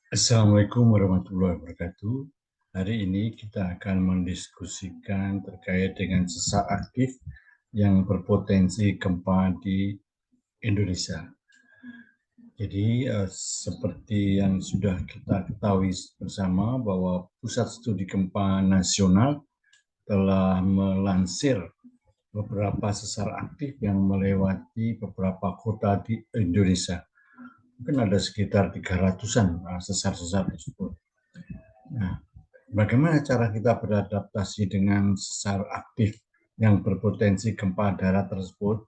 Assalamualaikum warahmatullahi wabarakatuh. Hari ini kita akan mendiskusikan terkait dengan sesar aktif yang berpotensi gempa di Indonesia. Jadi seperti yang sudah kita ketahui bersama bahwa Pusat Studi Gempa Nasional telah melansir beberapa sesar aktif yang melewati beberapa kota di Indonesia. Mungkin ada sekitar 300-an sesar-sesar tersebut. Nah, bagaimana cara kita beradaptasi dengan sesar aktif yang berpotensi gempa darat tersebut?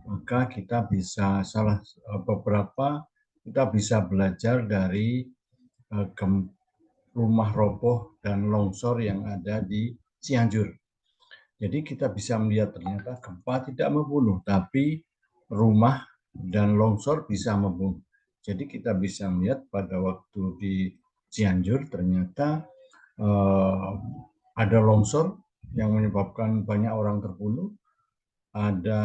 Maka kita bisa kita bisa belajar dari rumah roboh dan longsor yang ada di Cianjur. Jadi kita bisa melihat ternyata gempa tidak membunuh, tapi rumah dan longsor bisa membunuh. Jadi kita bisa melihat pada waktu di Cianjur ternyata ada longsor yang menyebabkan banyak orang terbunuh, ada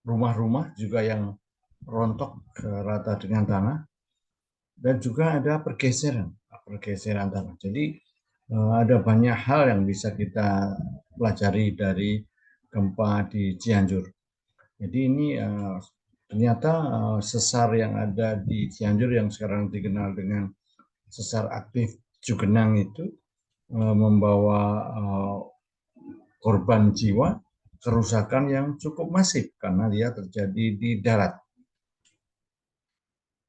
rumah-rumah juga yang rontok rata dengan tanah, dan juga ada pergeseran tanah. Jadi ada banyak hal yang bisa kita pelajari dari gempa di Cianjur. Jadi ini ternyata sesar yang ada di Cianjur yang sekarang dikenal dengan sesar aktif Cugenang itu membawa korban jiwa, kerusakan yang cukup masif karena dia terjadi di darat.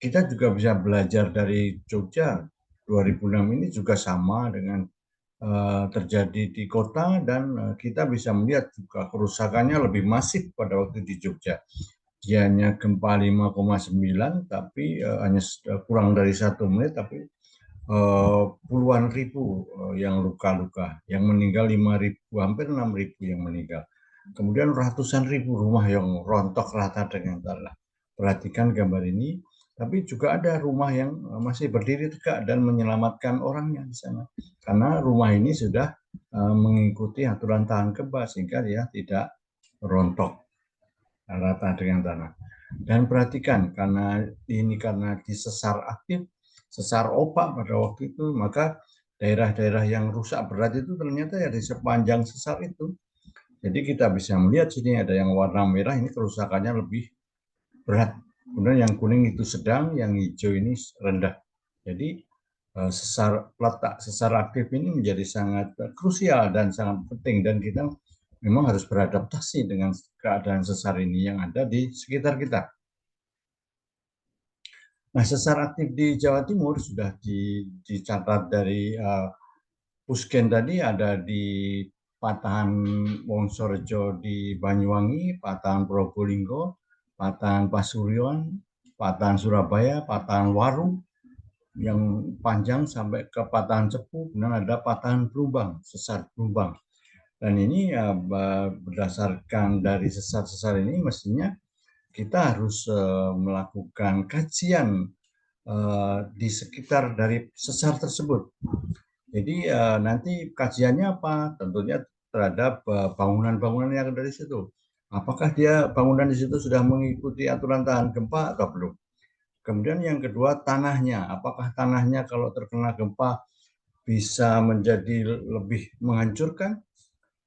Kita juga bisa belajar dari Jogja 2006 ini juga sama dengan terjadi di kota, dan kita bisa melihat juga kerusakannya lebih masif pada waktu di Jogja. Dia hanya gempa 5,9 tapi hanya kurang dari 1 menit, tapi puluhan ribu yang luka-luka, yang meninggal 5.000, hampir 6.000 yang meninggal. Kemudian ratusan ribu rumah yang rontok rata dengan tanah. Perhatikan gambar ini, tapi juga ada rumah yang masih berdiri tegak dan menyelamatkan orangnya di sana. Karena rumah ini sudah mengikuti aturan tahan gempa sehingga dia tidak rontok rata dengan tanah. Dan perhatikan, karena disesar aktif, sesar opak pada waktu itu, maka daerah-daerah yang rusak berat itu ternyata ya di sepanjang sesar itu. Jadi kita bisa melihat sini ada yang warna merah, ini kerusakannya lebih berat. Kemudian yang kuning itu sedang, yang hijau ini rendah. Jadi letak sesar aktif ini menjadi sangat krusial dan sangat penting, dan kita memang harus beradaptasi dengan keadaan sesar ini yang ada di sekitar kita. Nah, sesar aktif di Jawa Timur sudah dicatat dari Pusken tadi, ada di Patahan Wongsorejo di Banyuwangi, Patahan Probolinggo, Patahan Pasuruan, Patahan Surabaya, Patahan Waru, yang panjang sampai ke Patahan Cepu, kemudian ada Patahan Plumbang, sesar Plumbang. Dan ini berdasarkan dari sesar-sesar ini mestinya kita harus melakukan kajian di sekitar dari sesar tersebut. Jadi nanti kajiannya apa? Tentunya terhadap bangunan-bangunan yang ada di situ. Apakah dia bangunan di situ sudah mengikuti aturan tahan gempa atau belum? Kemudian yang kedua, tanahnya. Apakah tanahnya kalau terkena gempa bisa menjadi lebih menghancurkan?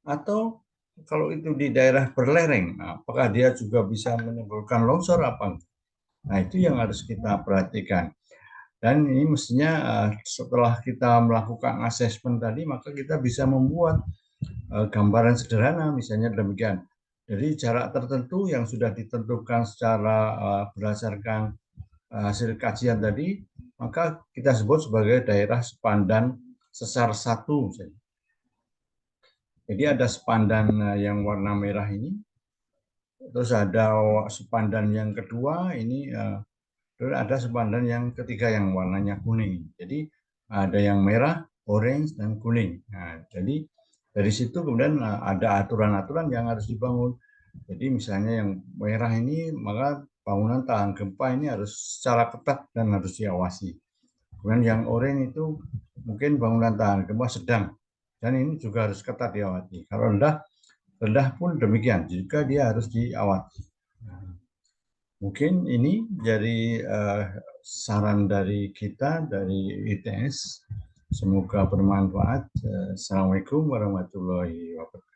Atau kalau itu di daerah berlereng, apakah dia juga bisa menimbulkan longsor apa? Nah, itu yang harus kita perhatikan. Dan ini mestinya setelah kita melakukan asesmen tadi, maka kita bisa membuat gambaran sederhana, misalnya demikian. Jadi jarak tertentu yang sudah ditentukan secara berdasarkan hasil kajian tadi, maka kita sebut sebagai daerah sepandan sesar 1. Jadi ada sepandan yang warna merah ini, terus ada sepandan yang kedua ini, terus ada sepandan yang ketiga yang warnanya kuning. Jadi ada yang merah, orange, dan kuning. Nah, jadi dari situ kemudian ada aturan-aturan yang harus dibangun. Jadi misalnya yang merah ini, maka bangunan tahan gempa ini harus secara ketat dan harus diawasi. Kemudian yang oranye itu mungkin bangunan tahan gempa sedang, dan ini juga harus ketat diawasi. Kalau rendah pun demikian, juga dia harus diawasi. Mungkin ini dari saran dari kita dari ITS. Semoga bermanfaat. Assalamualaikum warahmatullahi wabarakatuh.